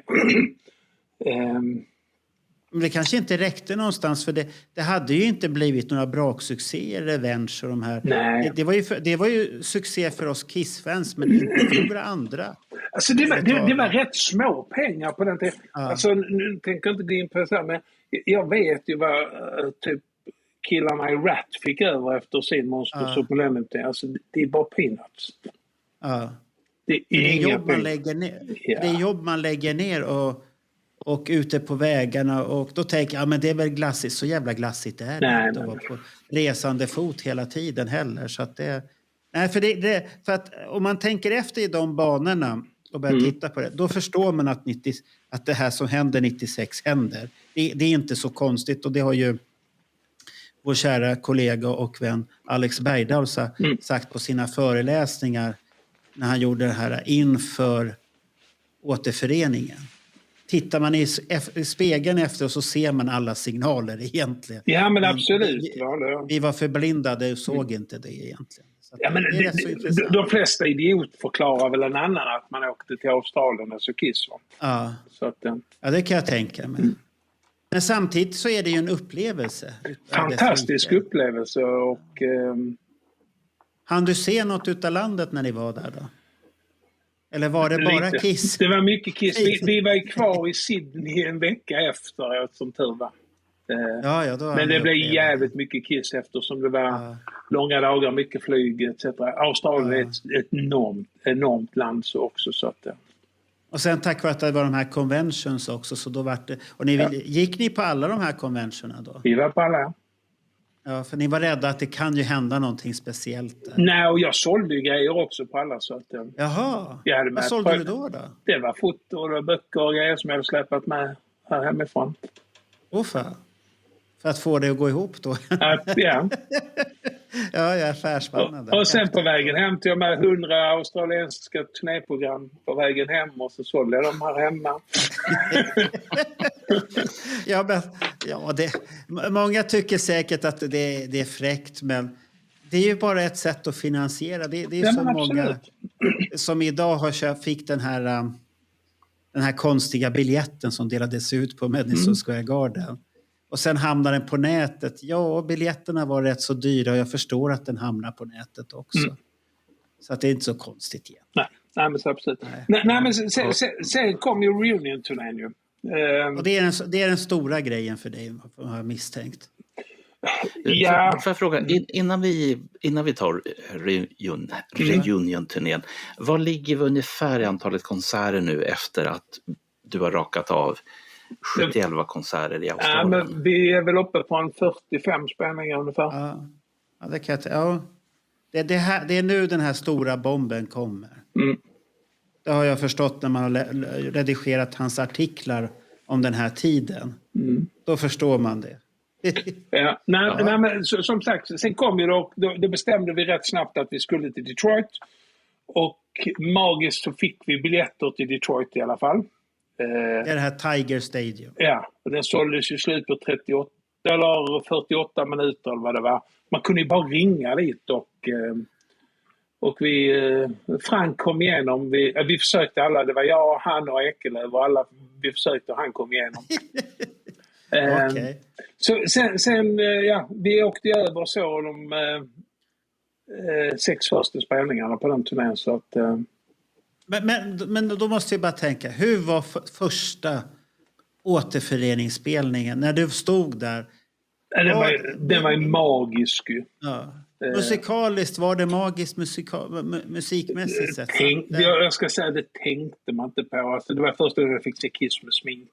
Men det kanske inte räckte någonstans, för det hade ju inte blivit några braksuccéer, Revenge och de här. Nej. Det var ju succé för oss Kiss-fans, men inte för några andra. Alltså det var rätt små pengar på den tiden. Ja. Alltså nu tänker jag inte gå in på det här, men jag vet ju vad typ killarna i Rat fick över efter sin Monsters of Millennium. Alltså det är bara peanuts. Ja. Det är jobb man lägger ner. Ja. Det är jobb man lägger ner och ute på vägarna, och då tänker jag, men det är väl glassigt, så jävla glassigt det är. Nej, att vara på resande fot hela tiden heller, så att det nej, för att om man tänker efter i de banorna och börjar titta på det, då förstår man att det här som händer 96 händer. Det är inte så konstigt, och det har ju vår kära kollega och vän Alex Bergdahl sagt på sina föreläsningar när han gjorde det här inför återföreningen. Tittar man i spegeln efter, så ser man alla signaler egentligen. Ja, men absolut. Vi var förblindade och såg inte det egentligen. Så ja, men de flesta idiot förklarar väl en annan att man åkte till Australien och så Kiss. Ja. Så att, ja, det kan jag tänka mig. Men samtidigt så är det ju en upplevelse. Fantastisk upplevelse. Och, hann du se något utav landet när ni var där då? Eller var det bara Kiss? Det var mycket Kiss. Vi var kvar i Sydney en vecka efter, som tur var. Men det blev jävligt mycket Kiss eftersom det var långa dagar, mycket flyg etc. Australien är ett enormt land så också. Så att, Och sen tack vare att det var de här conventions också, så då var det... Och gick ni på alla de här conventionerna då? Vi var på alla. Ja, för ni var rädda att det kan ju hända någonting speciellt där. Nej, och jag sålde ju grejer också på alla. Så att, jaha, vad sålde du då? Det var foto och böcker och grejer som jag hade släpat med här hemifrån. Fan. För att få det att gå ihop då? Ja. Ja, jag är affärsman. Och sen på vägen hem till jag med 100 australiensiska turnéprogram på vägen hem och så sålde jag dem här hemma. Många tycker säkert att det är fräckt, men det är ju bara ett sätt att finansiera. Det är så många som idag fick den här konstiga biljetten som delades ut på Madison Square Garden. Och sen hamnar den på nätet. Ja, biljetterna var rätt så dyra och jag förstår att den hamnar på nätet också. Så att det är inte så konstigt igen. Nej men så absolut. Nej, men sen kom ju reunion-turnén ju. Och det är den stora grejen för dig, har jag misstänkt. Ja. Får jag fråga, innan vi tar reunion-turnén, vad ligger vi ungefär i antalet konserter nu efter att du har rakat av 71 konserter i Australien? Ja, men vi är väl uppe på en 45 spelningar ungefär. Ja, det kan det är nu den här stora bomben kommer. Det har jag förstått när man har redigerat hans artiklar om den här tiden. Då förstår man det. Nej, men som sagt, sen kom ju då bestämde vi rätt snabbt att vi skulle till Detroit. Och magiskt så fick vi biljetter till Detroit i alla fall. Det är det här Tiger Stadium. Ja, och den såldes ju slut på 38 eller 48 minuter eller vad det var. Man kunde ju bara ringa dit och Frank kom igenom. Vi försökte alla, det var jag, han och Ekelöv och alla vi försökte och han kom igenom. Okay. Så sen vi åkte över så de 6 första spelningarna på den turnén så att... Men då måste jag bara tänka, hur var första återföreningsspelningen när du stod där? Den var ju magisk ju. Ja. Musikaliskt var det magiskt musikmässigt sett? Jag ska säga det tänkte man inte på. Alltså, det var först när jag fick se Kiss med smink.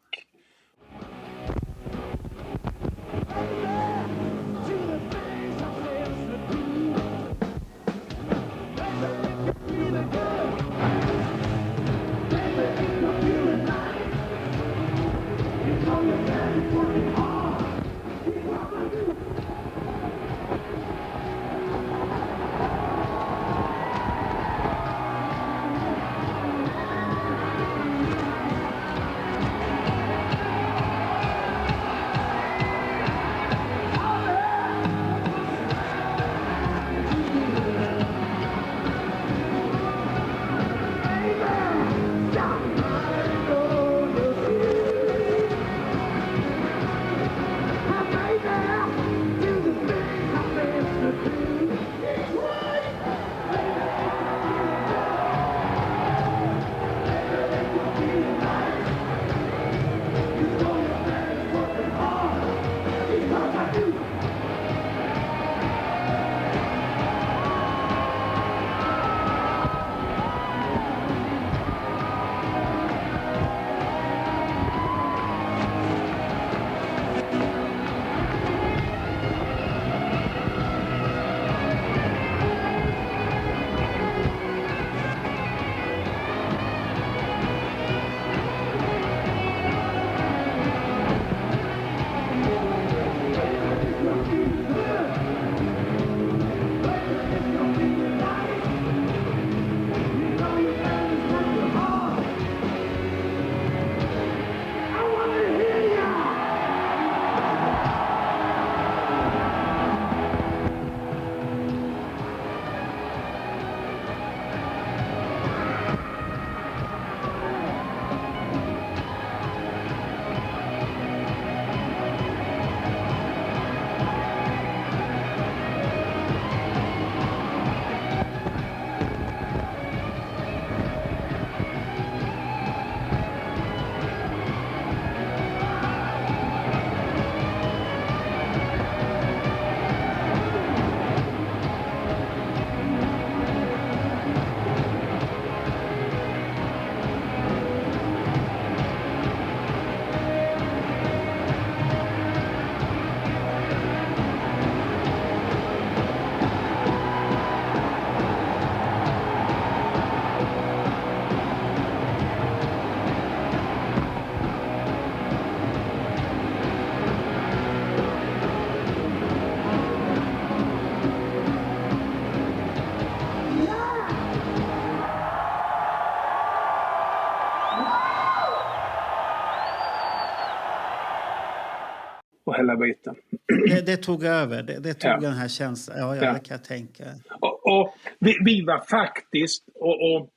kommersiella biten. Det tog över. Det tog den här känslan. Ja, det kan jag tänka. Och vi var faktiskt, och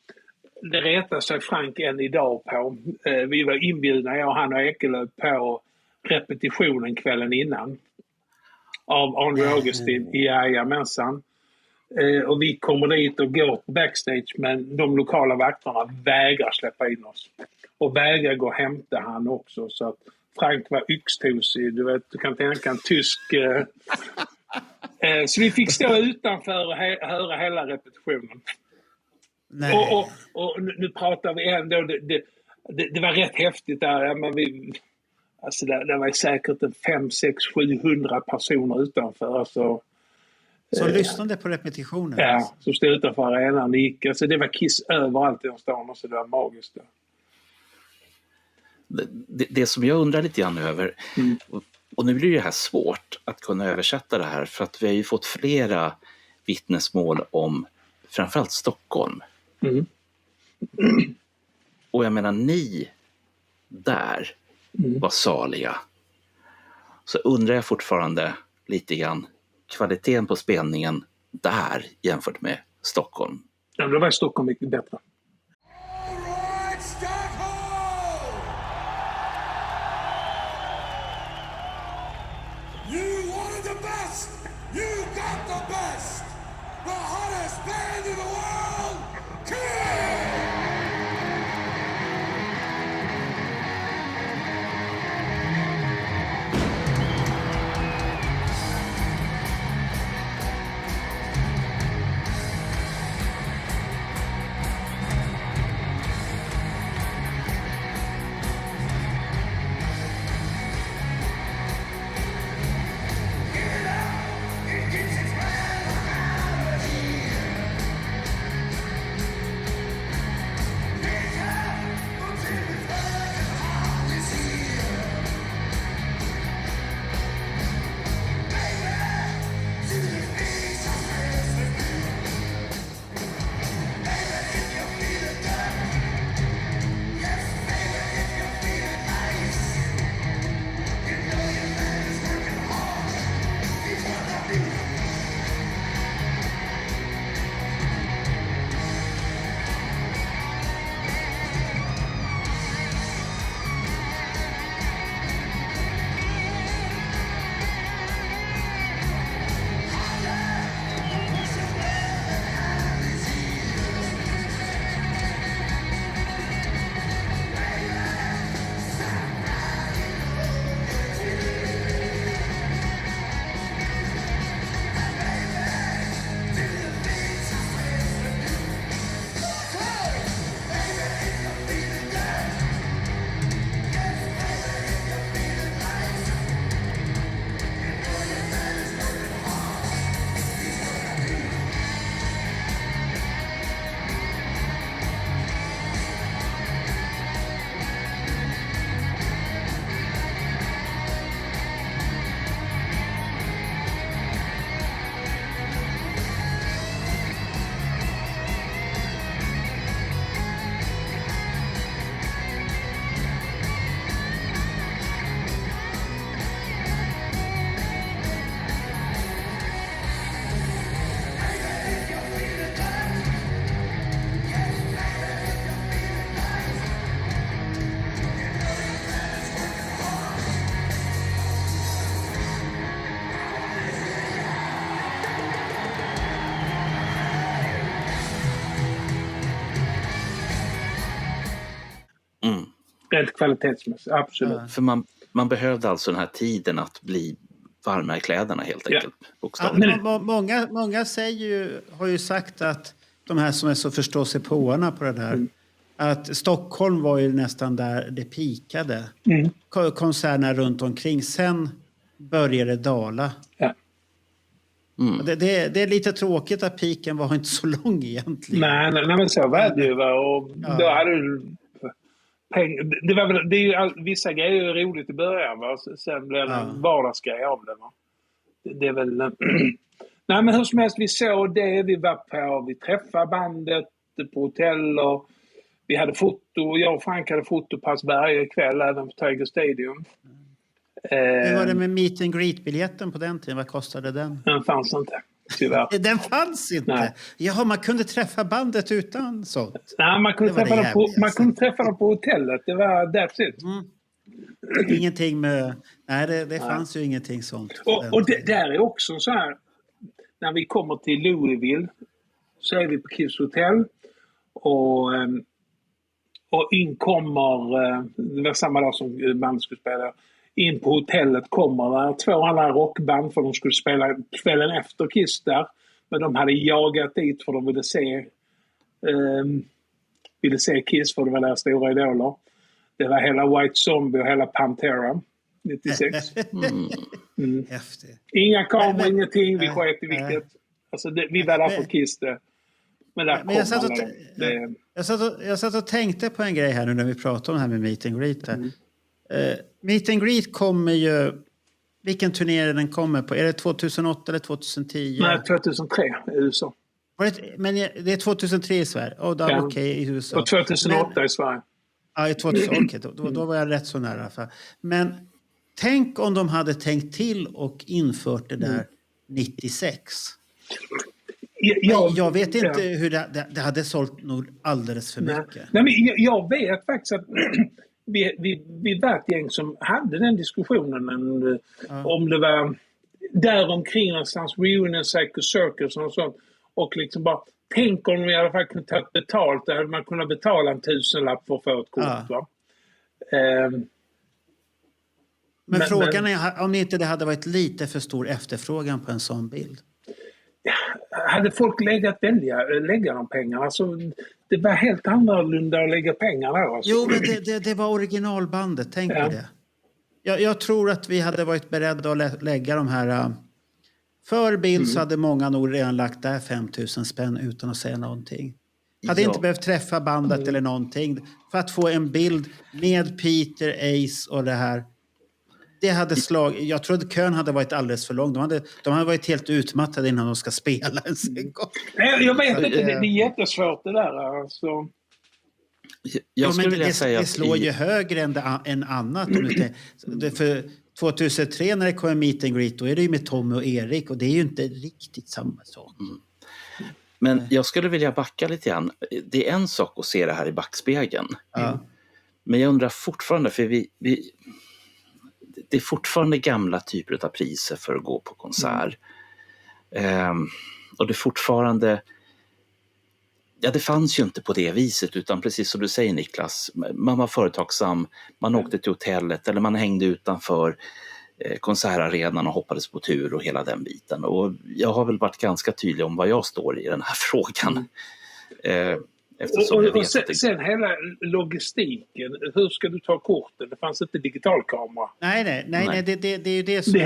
det retar sig Frank än idag på. Vi var inbjudna, jag, han och Ekelöf, på repetitionen kvällen innan. Av André Augustin i Jajamensan. Och vi kommer dit och går backstage, men de lokala vakterna vägrar släppa in oss. Och vägrar gå och hämta han också. Så att Frank var yxtosig, du kan tänka en tysk... Så vi fick stå utanför och höra hela repetitionen. Och nu pratar vi ändå, det var rätt häftigt där. Ja, men alltså det var säkert 5, 6, 700 personer utanför. Alltså, så lyssnade på repetitionen? Ja, som stod utanför arenan. Det var Kiss överallt i den stan, så det var magiskt. Det som jag undrar lite grann över, och nu blir det här svårt att kunna översätta det här, för att vi har ju fått flera vittnesmål om framförallt Stockholm. Och jag menar, ni där var saliga. Så undrar jag fortfarande lite grann kvaliteten på spelningen där jämfört med Stockholm. Ja, det var i Stockholm mycket bättre. Rent kvalitetsmässigt, absolut. För man behövde alltså den här tiden att bli varma i kläderna helt enkelt. Många har ju sagt att de här som är så förståsigpåarna på det där, att Stockholm var ju nästan där det pikade. Konserterna runt omkring. Sen började det dala. Ja. Det är lite tråkigt att piken var inte så lång egentligen. Nej men så var det ju. Och då hade du det var väl, det är ju vissa grejer är roligt i början, va? Sen blev det en vardagsgrej av det, va? Det är väl nej, men hur som helst, vi såg det, vi var på, vi träffade bandet på hoteller, vi hade foto, jag och Frank hade fotopass varje kväll även på Tiger Stadium. Hur var det med meet and greet-biljetten på den tiden? Vad kostade den? Den fanns inte, tyvärr. Den fanns inte? Nej. Jaha, man kunde träffa bandet utan sånt? Nej, man kunde träffa dem på hotellet. Det var that's it. Ingenting med... Nej, det fanns ju ingenting sånt. Och det där är också så här. När vi kommer till Louisville så är vi på Kiss Hotel. Och in kommer... Det var samma dag som bandet skulle spela. In på hotellet kommer det 2 andra rockband för de skulle spela kvällen efter Kiss där. Men de hade jagat dit för de ville se Kiss för det var deras stora idoler. Det var hela White Zombie och hela Pantera 96. Häftigt. Inga kameror, ingenting. Vi sket i vilket. Alltså vi var där för Kiss det. Men jag satt och tänkte på en grej här nu när vi pratade om det här med meet and greet. Meet and greet kommer ju... Vilken turné den kommer på? Är det 2008 eller 2010? Nej, 2003 i USA. Men det är 2003 i Sverige? Okej, i USA. Och 2008 i Sverige. Ja, i 2008. Okej, då var jag rätt så nära. Men tänk om de hade tänkt till och infört det där 96. Jag vet inte hur det hade sålt nog alldeles för mycket. Nej, men jag vet faktiskt att vi var ett gäng som hade den diskussionen om det var däromkring någonstans Reunion Psycho Circus och sånt. Och liksom bara, tänk om vi i alla fall kunde ta betalt. Där hade man kunnat betala en 1000-lapp för att få ett kort. Va? Men frågan är om inte det hade varit lite för stor efterfrågan på en sån bild. Hade folk lägga de pengarna? Alltså, det var helt annorlunda att lägga pengar där. Alltså. Jo, men det var originalbandet. Tänk på det. Jag tror att vi hade varit beredda att lägga de här... För bild så hade många nog redan lagt där 5000 spänn utan att säga någonting. Hade inte behövt träffa bandet eller någonting. För att få en bild med Peter, Ace och det här. Det hade jag trodde kön hade varit alldeles för lång. De hade varit helt utmattade innan de ska spela en gång. Jag vet inte, det är jättesvårt det där. Alltså. Det slår ju högre än annat. För 2003 när det kom en meet and greet, då är det ju med Tommy och Erik. Och det är ju inte riktigt samma sak. Men jag skulle vilja backa lite grann. Det är en sak att se det här i backspegeln. Men jag undrar fortfarande, för det är fortfarande gamla typer av priser för att gå på konsert. Och det är fortfarande... Ja, det fanns ju inte på det viset, utan precis som du säger Niklas, man var företagsam, man åkte till hotellet eller man hängde utanför konsertarenan och hoppades på tur och hela den biten. Och jag har väl varit ganska tydlig om vad jag står i den här frågan. Och sen hela logistiken. Hur ska du ta korten? Det fanns inte digitalkamera. Nej, det är ju det som...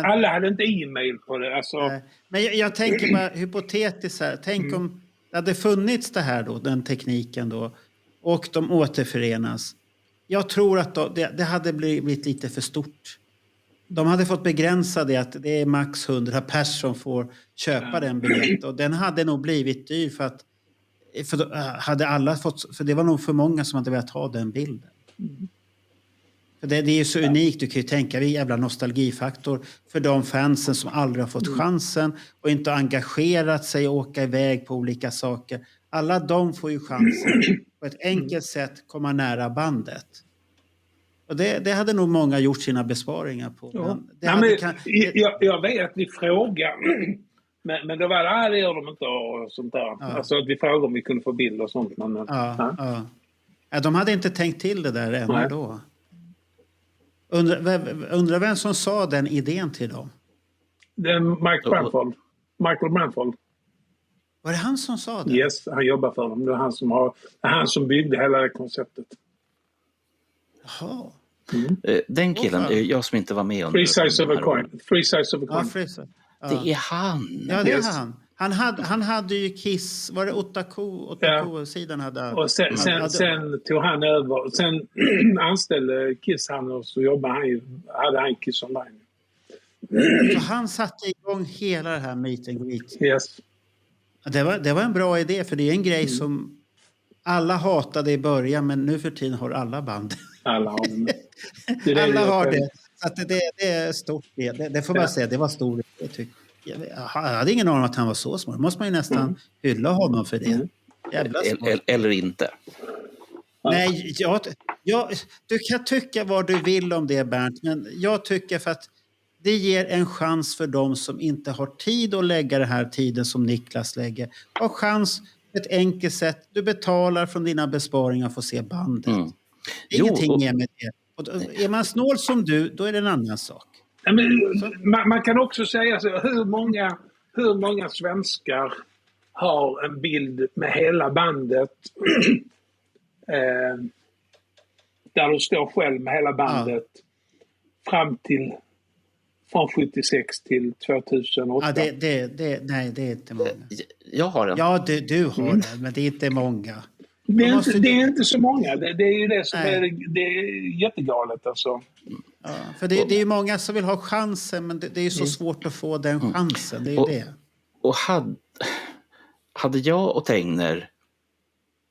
Alla hade inte e-mail på det. Alltså. Men jag tänker bara hypotetiskt här. Tänk om det hade funnits det här då, den tekniken då. Och de återförenas. Jag tror att det hade blivit lite för stort. De hade fått begränsa det att det är max 100 personer som får köpa den biljetten. Och den hade nog blivit dyr för hade alla fått, för det var nog för många som hade velat ha den bilden. För det är ju så unikt, du kan ju tänka, det är jävla nostalgifaktor för de fansen som aldrig har fått chansen och inte har engagerat sig och åka iväg på olika saker. Alla de får ju chansen på ett enkelt sätt komma nära bandet. Och det hade nog många gjort sina besparingar på. Jag vet att vi frågar, men då var det gör de inte och sånt där. Ja. Alltså att vi frågar om vi kunde få bild och sånt. Men, Ja, de hade inte tänkt till det där ännu då. Undrar vem som sa den idén till dem? Det är Michael Branfold. Var det han som sa det? Yes, han jobbar för dem. Det är han som byggde hela det konceptet. Jaha. Den killen, jag som inte var med under... Three sides of a coin. Det är han. Ja, det är han. Han hade ju Kiss, var det Otaku-sidan hade? Och sen tog han över, sen anställde Kiss han och så hade han Kiss online. Så han satte igång hela det här meet and greet. Yes. Det var en bra idé, för det är en grej som alla hatade i början, men nu för tiden har alla band. Alla har det. Alla har det. att det är stort. Det får man säga, det var stort. Jag hade ingen aning om att han var så smart. Måste man ju nästan hylla honom för det. Eller inte. Nej, du kan tycka vad du vill om det, Bernt. Men jag tycker för att det ger en chans för dem som inte har tid att lägga den här tiden som Niklas lägger. Har chans på ett enkelt sätt. Du betalar från dina besparingar för att se bandet. Ingenting är med det. Och är man snål som du, då är det en annan sak. Ja, men, man kan också säga så, hur många svenskar har en bild med hela bandet där du står själv med hela bandet från 76 till 2008. Ja, nej, det är inte många. Jag har en. Ja, du har det, men det är inte många. Det är inte så många. Det är ju det som det är jättegalet alltså. Ja, för det är ju många som vill ha chansen, men det är ju så svårt att få den chansen. Det är ju det. Och hade jag och Tegner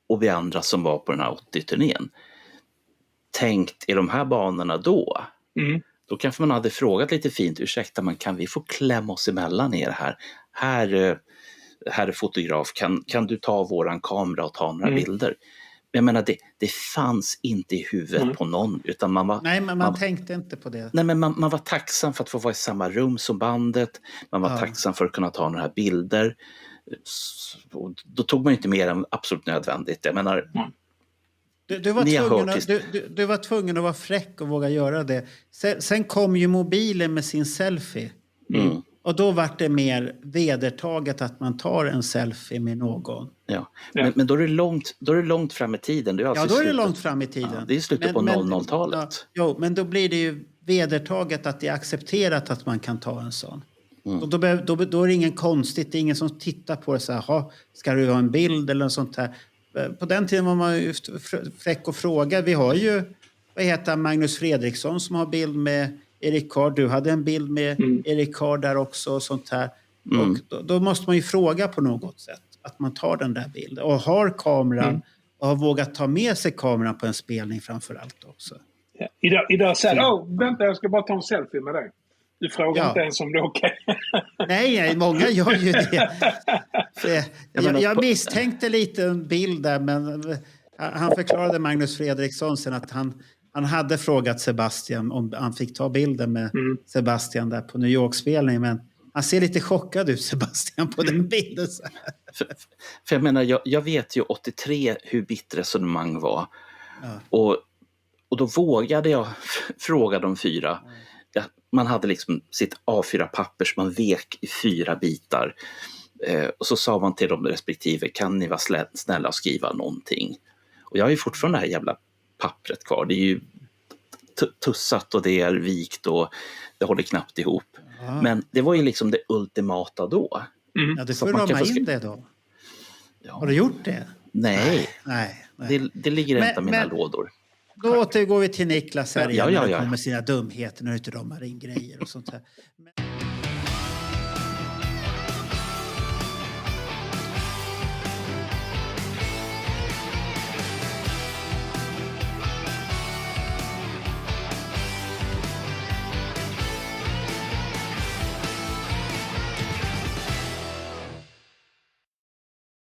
och vi andra som var på den här 80-turnén tänkt i de här banorna då kanske man hade frågat lite fint, ursäkta, men kan vi få klämma oss emellan er här? Här är fotograf, kan du ta våran kamera och ta några bilder? Jag menar, det fanns inte i huvudet på någon, utan man var... Nej, men man tänkte inte på det. Nej, men man var tacksam för att få vara i samma rum som bandet. Man var tacksam för att kunna ta några bilder. Och då tog man ju inte mer än absolut nödvändigt. Jag menar... Du var tvungen att vara fräck och våga göra det. Sen kom ju mobilen med sin selfie. Och då var det mer vedertaget att man tar en selfie med någon. Ja. Men då är det långt fram i tiden. Då är det långt fram i tiden. Ja, det är slutet på 00-talet. Ja, men då blir det ju vedertaget att det är accepterat att man kan ta en sån. Och då är det ingen konstigt. Det är ingen som tittar på det så här, ska du ha en bild eller något sånt här. På den tiden var man ju fräck och fråga. Vi har ju, Magnus Fredriksson som har bild med Erik Card. Du hade en bild med Erik Card där också och sånt här. Och då måste man ju fråga på något sätt att man tar den där bilden. Och har kameran och har vågat ta med sig kameran på en spelning framför allt också. Ja. Idag säger vänta, jag ska bara ta en selfie med dig. Du frågar inte ens om det är okej. Nej, många gör ju det. Jag misstänkte lite en bild där, men han förklarade Magnus Fredriksson sen att han hade frågat Sebastian om han fick ta bilden med Sebastian där på New York-spelningen, men han ser lite chockad ut, Sebastian, på den bilden. För jag menar, jag vet ju 83 hur bitter resonemang var. Och då vågade jag fråga de fyra. Man hade liksom sitt A4-papper som man vek i 4 bitar. Och så sa man till dem respektive, kan ni vara snälla och skriva någonting? Och jag har ju fortfarande det här jävla pappret kvar. Det är ju tussat och det är vikt och det håller knappt ihop. Men det var ju liksom det ultimata då. Ja, du får rama in det då. Ja. Har du gjort det? Nej. Det ligger inte i mina lådor. Då återgår vi till Niklas här igen. När det kommer sina dumheter när du inte ramar in grejer och sånt här.